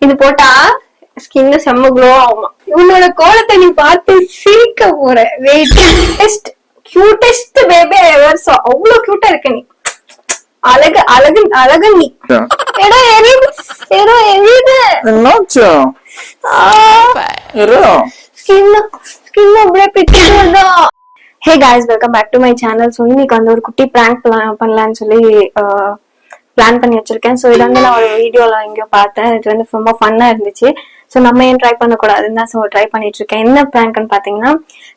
இது போட்டா ஸ்கின் செம்ம க்ளோ ஆகுமா. உன்னோட கோலத்தை நீ பார்த்து சிரிக்க போற. கியூட்டஸ்ட் பேபி எவர் சா. அவ்வளவு கியூட்டா இருக்க நீ. அழகு அழகு அழகு நீ. எடா எரியுது ஏதோ எரியுது. என்னாச்சு? ஸ்கின் அப்படியே பிச்சுடுதா. Hey guys, welcome back to my channel. So இன்னைக்கு வந்து ஒரு குட்டி பிராங்க் பண்ணலான்னு சொல்லி பிளான் பண்ணி வச்சிருக்கேன். ஸோ இது வந்து நான் ஒரு வீடியோல எங்கேயோ பார்த்தேன். இது வந்து ரொம்ப ஃபன்னா இருந்துச்சு. ஸோ நம்ம ஏன் ட்ரை பண்ணக்கூடாதுன்னு தான் ஸோ ட்ரை பண்ணிட்டு இருக்கேன். என்ன பிராங்க்னு பாத்தீங்கன்னா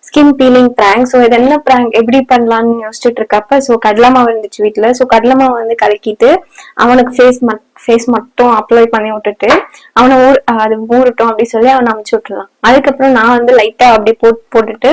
ஸ்கின் பீலிங் பிராங்க். ஸோ இது என்ன பிராங்க் எப்படி பண்ணலாம்னு யோசிச்சுட்டு இருக்கப்ப ஸோ கடலை மாவு இருந்துச்சு வீட்டுல. ஸோ கடலை மாவு வந்து கலக்கிட்டு அவனுக்கு ஃபேஸ் மட்டும் அப்ளை பண்ணி விட்டுட்டு அவனை அது ஊறட்டும் அப்படின்னு சொல்லி அவனை அமுச்சு விட்டுலாம். அதுக்கப்புறம் நான் வந்து லைட்டா அப்படி போட்டுட்டு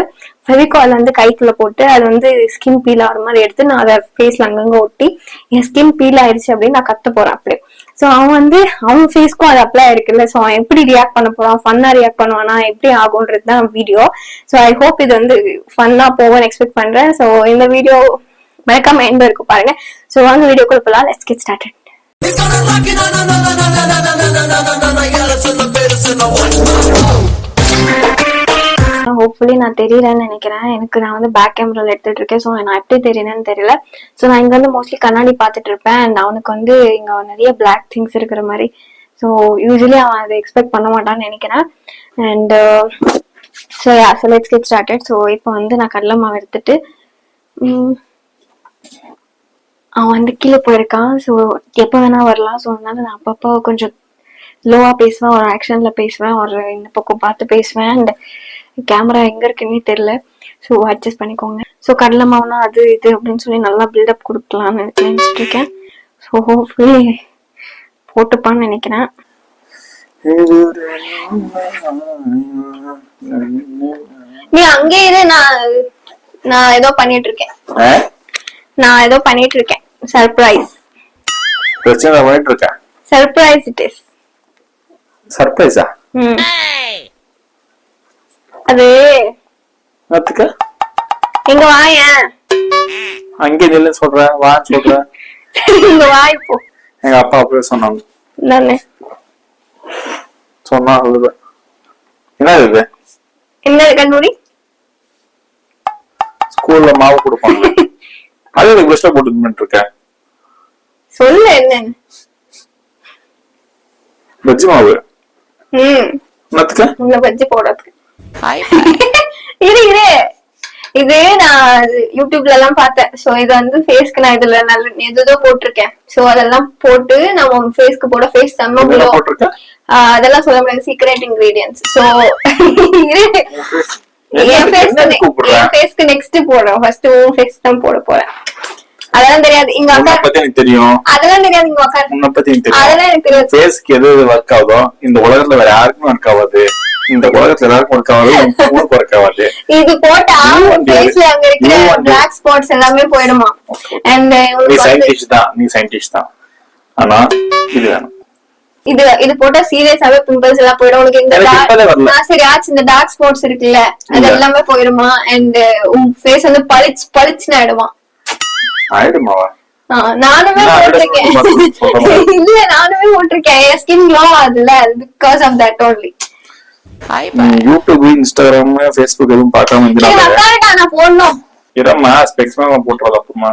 ஃபெவிகால் வந்து கைக்குள்ள போட்டு அது வந்து ஸ்கின் பீல் ஆகிற மாதிரி எடுத்து நான் அதை ஃபேஸ்ல அங்கங்க ஒட்டி என் ஸ்கின் பீல் ஆயிடுச்சு அப்படின்னு நான் கத்த போறேன் அப்படியே. ஸோ அவன் வந்து அவன் ஃபேஸ்க்கும் அது அப்ளை இருக்குல்ல. ஸோ அவன் எப்படி ரியாக்ட் பண்ண போறான், ஃபன்னா ரியாக்ட் பண்ணுவானா, எப்படி ஆகும்ன்றது தான் வீடியோ. ஸோ ஐ ஹோப் இது வந்து ஃபன்னா போகும்னு எக்ஸ்பெக்ட் பண்றேன். ஸோ இந்த வீடியோ மறக்காம எண்ட் இருக்கும் பாருங்க. ஸோ வாங்க வீடியோக்குள்ள போலாம். Let's get started. ஹோப்ஃபுல்லி நான் தெரியலன்னு நினைக்கிறேன். நான் வந்து பேக் கேமரால எடுத்துட்டு இருக்கேன். ஸோ நான் எப்படி தெரியலன்னு தெரியல. ஸோ நான் இங்க வந்து மோஸ்ட்லி கண்ணாடி பார்த்துட்டு இருப்பேன். அண்ட் அவனுக்கு வந்து இங்க நிறைய பிளாக் திங்ஸ் இருக்கிற மாதிரி. ஸோ யூஸ்வலி அவன் அதை எக்ஸ்பெக்ட் பண்ண மாட்டான்னு நினைக்கிறேன். And so let's get started. So இப்போ வந்து நான் கடலை மாவு எடுத்துட்டு அவன் வந்து கீழே போயிருக்கான். ஸோ எப்போ வேணா வரலாம். ஸோ அதனால நான் அப்பப்போ கொஞ்சம் லோவா பேசுவேன், ஒரு ஆக்ஷன்ல பேசுவேன், ஒரு இந்த பக்கம் பார்த்து பேசுவேன். அண்ட் கேமரா எங்க இருக்குன்னே தெரியல. ஸோ அட்ஜஸ்ட் பண்ணிக்கோங்க. ஸோ கடலை மாவுனா அது இது அப்படின்னு சொல்லி நல்லா பில்டப் கொடுக்கலாம்னு நினைச்சிட்டு இருக்கேன். ஸோ ஹோப்ஃபுல்லி போட்டுப்பான்னு நினைக்கிறேன். நீ அங்கே இரு, நான் ஏதோ பண்ணிட்டு இருக்கேன். சர்ப்ரைஸ் பண்ணிட்டு இருக்கேன். Surprise it is. சர்ப்ரைஸா? அது எங்க வாயேன். அங்கே நில்லு சொல்றேன், வா சொல்றேன். இங்க வா இப்போ. எங்க அப்பா அப்படியே சொன்னாங்க. நானே சொன்னா என்ன இது? என்ன கண்ணூரி ஸ்கூல்ல மாவு கொடுப்பாங்க. அது எனக்கு பெஸ்டா போட்டு இருக்கேன். சொல்லு என்னன்னு. பஜ்ஜி மாவு. இந்த பஜ்ஜி போடுறதுக்கு இரு இது நான் யூடியூப்ல எல்லாம் பார்த்தேன். சோ இது வந்து ஃபேஸ்க்கு நான் இதுல நல்ல எதோ போட்டிருக்கேன். சோ அதெல்லாம் போட்டு நம்ம ஃபேஸ்க்கு போட ஃபேஸ் செம்ம க்ளோ. அதெல்லாம் சொல்ல முடியாது, சீக்ரெட் இன்கிரிடியன்ட்ஸ். சோ என் ஃபேஸ்க்கு நெக்ஸ்ட் போடுறேன். ஃபர்ஸ்ட் உன் ஃபேஸ் தான் போட போறேன். அதெல்லாம் தெரியாது இங்க அக்கா பத்தி எனக்கு தெரியும். அதெல்லாம் தெரியாது இங்க அக்கா உன்னை பத்தி எனக்கு தெரியும். அதெல்லாம் எனக்கு தெரியாது. ஃபேஸ்க்கு எது ஒர்க் ஆகுதோ இந்த உலகத்துல வேற யாருக்கும் ஒர்க் ஆகாது. இந்த உலகத்துல எல்லாருக்கும் ஒர்க் ஆகாது, உங்களுக்கு ஒர்க் ஆகாது. இது போட்டா ஃபேஸ்ல அங்க இருக்கிற பிளாக் ஸ்பாட்ஸ் எல்லாமே போய்டுமா. அண்ட் நீ சயின்டிஸ்ட் தான். ஆனா இது வேணும். இது போட்டா சீரியஸாவே பிம்பிள்ஸ் எல்லாம் போயிடும். உனக்கு இந்த சரி ஆச்சு இந்த டார்க் ஸ்பாட்ஸ் இருக்குல்ல அது எல்லாமே போயிடுமா. அண்ட் உன் ஃபேஸ் வந்து பளிச்சுன்னு ஆயிடுமா. ஆயிடுமாவா? நானுமே போட்டிருக்கேன். இல்ல நானுமே போட்டிருக்கேன். என் ஸ்கின் க்ளோ ஆகுதுல்ல because of that only. YouTube, Instagram, Facebook எதுவும் பார்க்காம நான் போடணும். இரமா ஸ்பெக்ஸ்மா போட்டுறல அப்புறமா.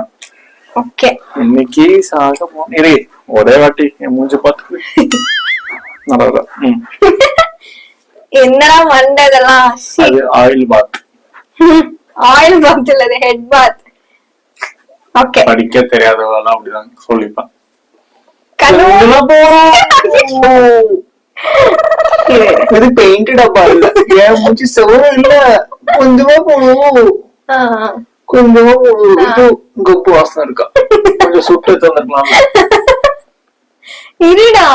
ஓகே இன்னைக்கு சாக போனே ஒரே வாட்டி என் மூஞ்சி பார்த்து நல்லா. என்னடா மண்டை இதெல்லாம். ஆயில் பாத் இல்ல ஹெட் பாத். ஓகே படிக்க தெரியாதவங்க அப்படிதான் சொல்லிப்பான். இது பெயிண்ட் டப்பா இல்ல, என் மூஞ்சி செவரு இல்ல. கொஞ்சமா போகணும், கொஞ்சமா போகணும். கப்பு வாசனை இருக்கா, கொஞ்சம் சுட்டு தந்துருக்கலாம். இருடா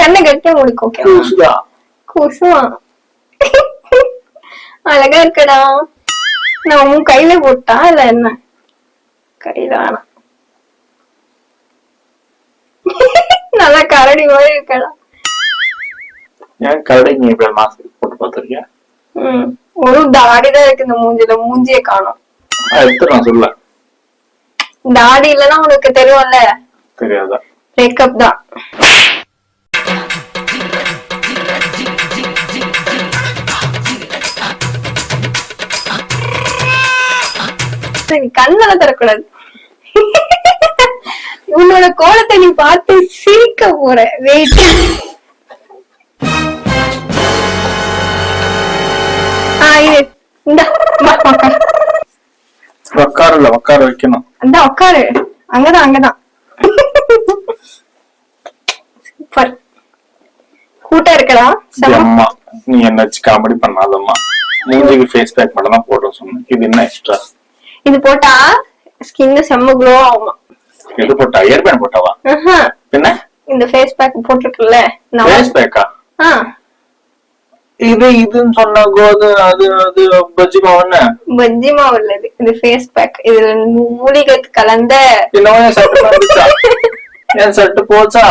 கண்ணை கட்ட முடிக்கும். கூசுமா அழகா இருக்கடா. நான் உன் கையில போட்டா இல்ல என்ன? கையில வேணாம். நல்லா கரடி மாதிரி இருக்கடா. ஏன் கரடி நீ இப்ப மாஸ்க் போட்டு பாத்துருக்கியா? ஒரு தாடிதான் இருக்கு இந்த மூஞ்சில. மூஞ்சியே காணும். நான் சொல்ல தாடி இல்லன்னா உனக்கு தெரியும்ல. தெரியாதா? மேக்கப் தான். கண்ணெல்லாம் தரக்கூடாது. உன்னோட கோலத்தை நீ பார்த்து சிரிக்க போற. வெயிட். உட்காருல உட்கார வைக்கணும். அந்த உட்காரு. அங்கதான் அங்கதான். சூப்பர். கூட்டா இருக்கடா. அம்மா நீ என்ன வச்சு காமெடி பண்ணாதம்மா. மூஞ்சிக்கு ஃபேஸ் பேக் மட்டும் தான் போட சொன்னேன். இது என்ன எக்ஸ்ட்ரா? இது போட்டா ஸ்கின் செம்ம க்ளோ ஆகுமா? எது போட்டா? இயர் பேண்ட் போட்டாவா? என்ன இந்த ஃபேஸ் பேக் போட்டுருக்குல்ல? ஃபேஸ் பேக்கா? இது இதுன்னு சொன்னா அது அது பஜ்ஜி மாவுன்னு. பஜ்ஜி மாவு இல்ல இது. இது ஃபேஸ் பேக். இதுல மூலிகை கலந்த. இன்னும் சட்டு வந்துச்சா? என் சட்டு போச்சா?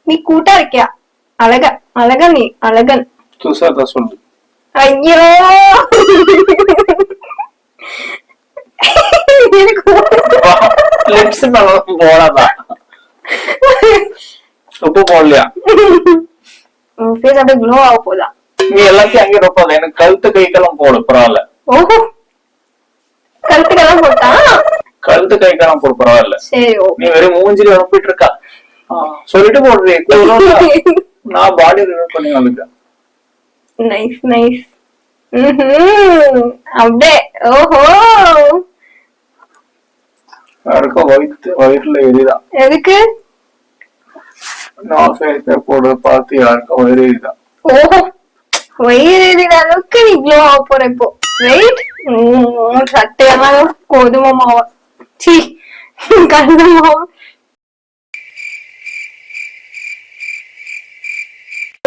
நீ கூட்டா இருக்கியா? அழகா அழகா நீ அழகன். துசாதா சொல்லு. ஐயோ லிப்ஸ் போடாதா? உப்பு போடலையா? ஃபேஸ் அப்படியே க்ளோ ஆக போதா? நீ எல்லாத்தையும் அங்கே ரொப்பாத. எனக்கு கழுத்து கைக்கெல்லாம் போடு பரவாயில்ல. ஓஹோ கழுத்துக்கெல்லாம் போட்டா? கழுத்து கைக்கெல்லாம் போடு பரவாயில்ல. சரி நீ வெறும் மூஞ்சில அனுப்பிட்டு இருக்கா சொல்லிட்டு போடுறேன். நான் பாடி ரிமூவ் பண்ணி வந்துட்டேன். Nice nice. அப்படியே ஓஹோ யாருக்கும் வயிற்றுல எரிதான். எதுக்கு? நான் ஃபேஸ் போடுறத பார்த்து யாருக்கும் வயிறு எரிதான். ஓஹோ வயிறு எரிகிற அளவுக்கு நீ க்ளோ ஆக போற இப்போ. ரைட். சட்டையெல்லாம் கோதுமை மாவா? சீ கடலை மாவா?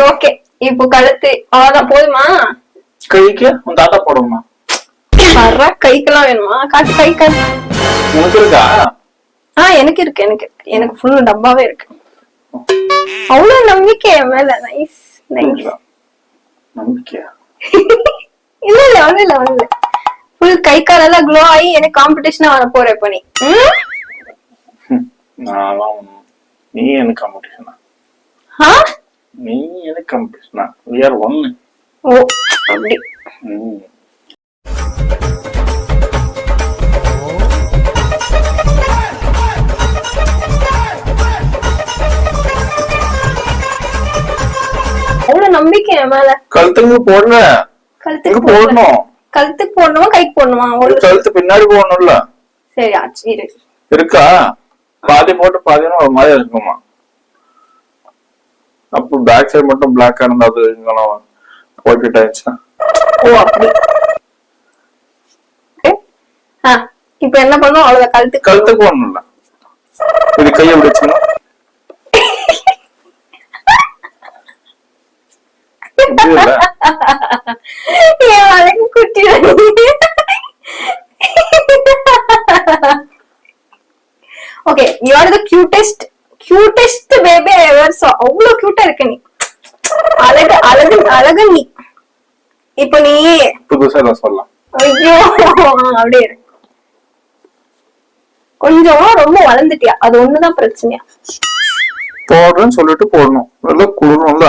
ஓகே இப்போ கழுத்து அவ்வளவுதான் போதுமா? கைக்கு உன் தாத்தா போடுமா? வர்ற கைக்கெல்லாம் வேணுமா? காட்டு கை காட்டு. உனக்கு இருக்கா? எனக்கு இருக்கு. எனக்கு எனக்கு ஃபுல் டப்பாவே இருக்கு. அவ்வளவு நம்பிக்கை என் மேல. Nice nice. நம்பிக்கையா? இல்ல இல்ல ஒண்ணு இல்ல ஒண்ணு இல்ல. ஃபுல் கை காலெல்லாம் க்ளோ ஆகி எனக்கு காம்படிஷனா வர போற இப்ப நீ. நீ எனக்கு காம்படிஷனா? நீ எனக்கு காம்படிஷனா? we are one. ஓ அப்படி. அவ்வளவு நம்பிக்கை என் மேல. கழுத்துக்கு போடல. கழுத்துக்கு போடணும். கழுத்துக்கு போடணுமா கைக்கு போடணுமா? ஒரு கழுத்து பின்னாடி போடணும்ல. சரி ஆச்சு இரு. இருக்கா? பாதி போட்டு பாதினா ஒரு மாதிரி இருக்குமா? அப்போ பேக் சைடு மட்டும் பிளாக்கா இருந்தா அது இங்கெல்லாம் ஒயிட் ஆயிடுச்சா? ஓ அப்படி. இப்ப என்ன பண்ணும்? அவ்வளவு கழுத்துக்கு போடணும்ல. இது கையை விடுச்சுன்னா குட்டி. Okay you are the cutest baby I ever saw. அவ்வளவு கியூட்டா இருக்க நீ. அழகு அழகு அழகு நீ. இப்போ நீ புதுசா நான் சொல்லலாம். ஐயோ அப்படியே கொஞ்சம் ரொம்ப வளர்ந்துட்டியா? அது ஒண்ணுதான் பிரச்சனையா? போடுறேன்னு சொல்லிட்டு போடணும். நல்லா குளிரணும்ல.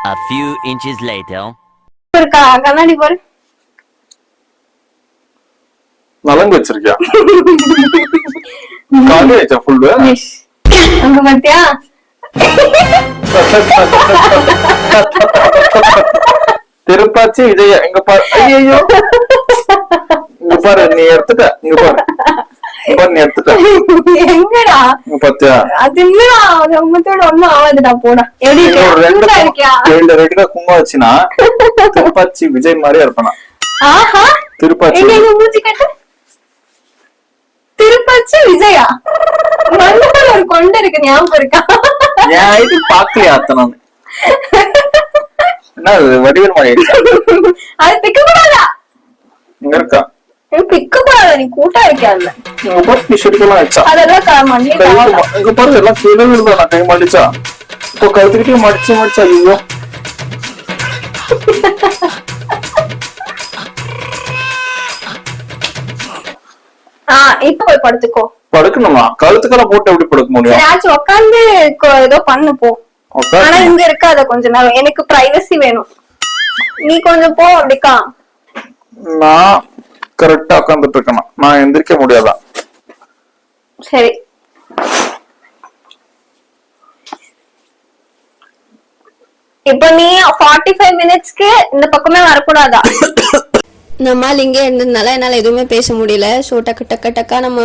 A few inches later. இருக்கா கண்ணாடி பாரு. நலங்கு வச்சிருக்கியா? காலி ஆயிடுச்சா ஃபுல்லு? அங்க பாத்தியா? திருப்பாச்சி விஜயா எங்க பாரு. ஐயோ இங்க பாரு நீ எடுத்துட்ட. இங்க பாரு நீ எடுத்துட்ட. எங்கடா பாத்தியா? அது என்னடா உம்மத்தோட ஒண்ணும் ஆகாதுடா போடா. ரெண்டு ரெண்டு குங்குமம் வச்சுனா திருப்பாச்சி விஜய் மாதிரியா இருப்பானா? ஆஹா திருப்பாச்சி மூஞ்சி கட்டு. திருப்பாச்சி விஜயா மண்டபம் ஒரு கொண்டு இருக்கு ஞாபகம் இருக்கா? ஏன் இது பாக்கலையா அத்தனை? என்ன வடிவேல் மாதிரி அது பிக்க கூடாதா? இங்க இருக்கா? பிக்க கூடாதா? நீ கூட்டா இருக்காதுல்ல. அதெல்லாம் மண்ணி இங்க பாரு எல்லாம் கீழே விழுந்தா நான் கை மாடிச்சா. இப்போ கழுத்துக்கிட்டே மடிச்சா ஐயோ. இப்ப போய் படுத்துக்கோ. படுக்கணுமா? கழுத்துக்கெல்லாம் போட்டு எப்படி படுக்க முடியும்? ஆச்சு உட்காந்து ஏதோ பண்ணு போ. ஆனா இங்க இருக்காத கொஞ்ச நேரம். எனக்கு பிரைவசி வேணும். நீ கொஞ்சம் போ அப்படிக்கா. நான் கரெக்டா உட்காந்துட்டு இருக்கணும். நான் எந்திரிக்க முடியாதான். சரி, இப்ப நீ 45 மினிட்ஸ்க்கு இந்த பக்கமே வரக்கூடாதா? நம்மால் இங்கே இருந்ததுனால என்னால் எதுவுமே பேச முடியல. ஸோ டக்கா நம்ம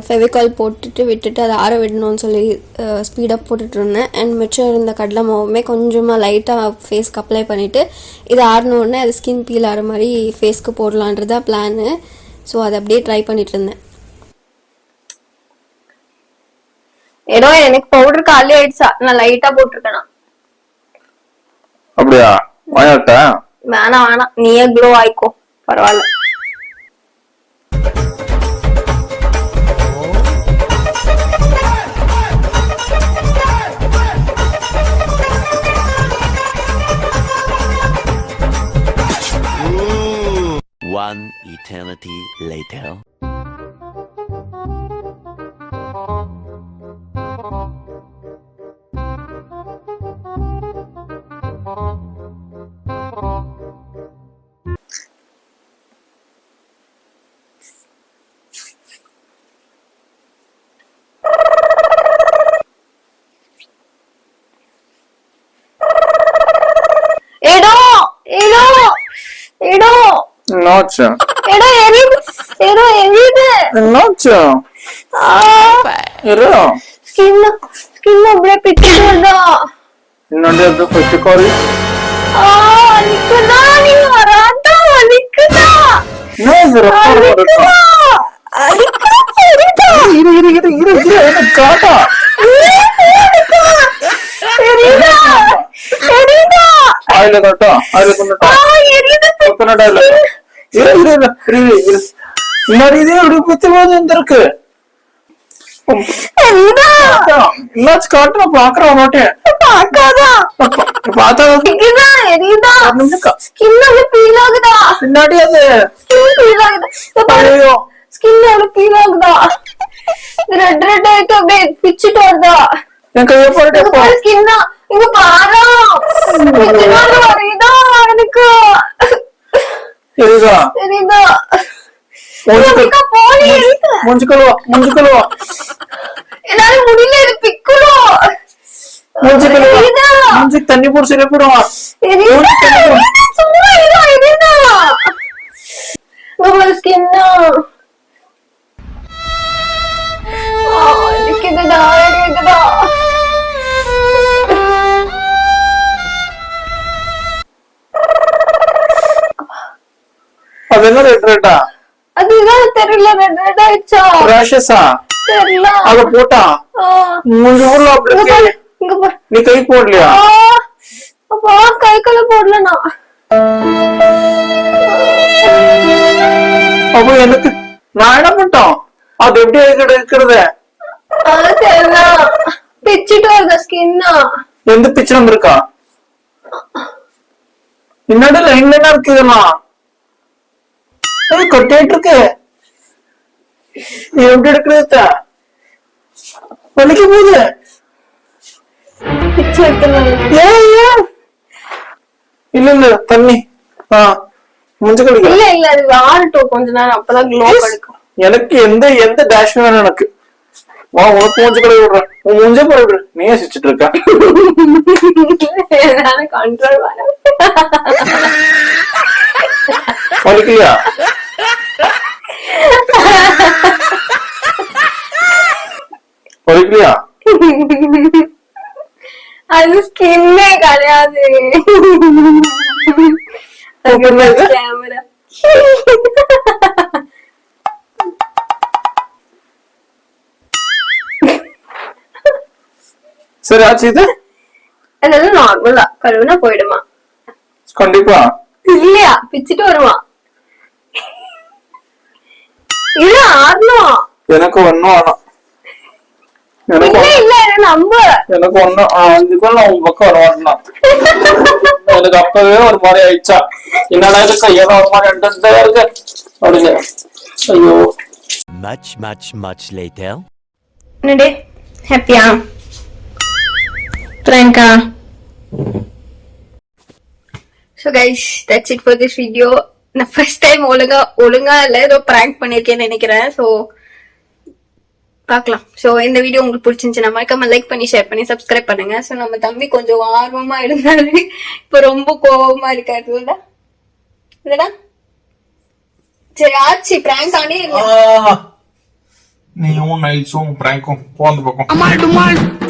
ஃபெவிகால் போட்டுட்டு விட்டுட்டு அதை ஆற விடணும்னு சொல்லி ஸ்பீடப் போட்டுட்டு இருந்தேன். அண்ட் மிச்சம் இருந்த கடலை மாவுமே கொஞ்சமாக லைட்டாக ஃபேஸ்க்கு அப்ளை பண்ணிவிட்டு இது ஆறினோடனே அது ஸ்கின் பீல் ஆகிற மாதிரி ஃபேஸ்க்கு போடலான்றது தான் பிளானு. ஸோ அதை அப்படியே ட்ரை பண்ணிட்டு இருந்தேன். ஏதோ எனக்கு பவுடர் காலி ஆயிடுச்சா, நான் லைட்டா போட்டிருக்கேன். அப்படியா? வாயாட்ட வேணாம், நீயே க்ளோ ஆயிக்கோ, பரவாயில்ல. One eternity later. ஏடோ ஏடோ ஏடோ என்னாச்சு? ஏடோ எரியுது, ஏடோ எரியுது. என்னாச்சு? இரு. ஸ்கின் அப்படியே பிச்சுட்டு வருதா? என்னடி அது பச்சைக்காரி? நிக்குதா, நீ வராதா? நிக்குதா, என்ன இது ரெக்கார்ட் நிக்குதா, நிக்குதா, எரியுதா? இரு இரு இரு இரு இரு எனக்கு காட்டா. எரியுதா, எரியுதா, ஆயில காட்டா, ஆயில கொண்டுட்டா. எரியுது. கோகனட் ஆயில. இரு இரு இரு இரு இரு. முன்னாடி இதே ஒரு பித்து போது வந்திருக்கு. என்னாச்சு காட்டு, நான் பாக்குறேன் மாட்டேன். பாக்காதா? பார்த்தா நிக்குதா, எரியுதா? ஸ்கின் அப்படியே பீல் ஆகுதா? பின்னாடி அது ஸ்கின் பீல் ஆகுதா? ஐயோ ஸ்கின் அப்படியே பீல் ஆகுதா? ரெட் ரெட் ஆயிட்டு அப்படியே பிச்சுட்டு வருதா? என் கையை போட்டு போ. ஸ்கின்னா இங்க பாரா, வருதா எனக்கு? எரியுதா? தெரியுதா? மூஞ்சி கழுவா, மூஞ்சி கழுவா, என்னால முடியல, இது பிக்கணும். மூஞ்சி கழுவா. மூஞ்சி தண்ணி போட்டு சரியா போடுவா. ஸ்கின்னா இருக்குதுடா, இருக்குதுடா. அது என்ன ரெட் ரெட்டா? அதுதான் தெரியல, ரெட் ரெட் ஆயிடுச்சா ரேஷஸா? தெரியல. அத போட்டா மூஞ்சி ஊர்ல அப்படி இருக்கு. இங்க பாரு. நீ கை போடலையா? அப்பா கை கால போடல நான். அப்ப எனக்கு நான் என்ன பண்ணிட்டோம்? அது எப்படி இருக்கிறது? தெரியல, பிச்சுட்டு வருது ஸ்கின்னா. எந்த பிச்சு வந்திருக்கா? என்னோட லைன்ல என்ன இருக்கு? இதெல்லாம் கொட்டிட்டு இருக்கு. எப்படி எடுக்கிறது? வலிக்க போகுது. பிச்சு எடுத்துருவாங்க. இல்ல இல்ல தண்ணி முஞ்சு கழிக்க. இல்ல இல்ல, அது ஆறட்டும் கொஞ்ச நேரம், அப்பதான் க்ளோ கிடைக்கும். எனக்கு எந்த எந்த டேஷ் வேணும் எனக்கு. வா உனக்கு மூஞ்சு கழுவி விடுறேன். உன் மூஞ்சே போய் விடுற. நீயே சிரிச்சிட்டு இருக்க. கண்ட்ரோல் வர வலிக்கலையா? வலிக்கலையா? அது ஸ்கின்னே கிடையாது. கேமரா சரி ஆச்சு. இது அதெல்லாம் நார்மலா கழுவுனா போயிடுமா? கண்டிப்பா இல்லையா, பிச்சுட்டு வருமா? இல்ல ஆறணும். எனக்கு ஒண்ணும் வேணாம். எனக்கு இல்ல இல்ல, நம்ப எனக்கு ஒண்ணும் 5 பேர் நான் உங்க பக்கம் வர மாட்டேன். எனக்கு அப்பவே ஒரு மாதிரி ஆயிடுச்சா. என்னடா இது கையெல்லாம் ஒரு மாதிரி அண்டா இருக்கு அப்படிங்க. ஐயோ. Much later. என்னடே ஹாப்பியா? Pranka. So guys, that's it for this video. நான் ஃபர்ஸ்ட் டைம் ஒழுங்கா இல்ல ஏதோ பிராங்க் பண்ணிருக்கேன்னு நினைக்கிறேன். சோ பார்க்கலாம். சோ இந்த வீடியோ உங்களுக்கு பிடிச்சிருந்துச்சுன்னா மறக்காம லைக் பண்ணி ஷேர் பண்ணி சப்ஸ்கிரைப் பண்ணுங்க. சோ நம்ம தம்பி கொஞ்சம் ஆர்வமா இருந்தாரு, இப்ப ரொம்ப கோவமா இருக்காரு இல்லடா. சரி ஆச்சு, பிராங்க் ஆனே இல்ல. நீயும் நைட்ஸும் பிராங்கும் போந்த பக்கம்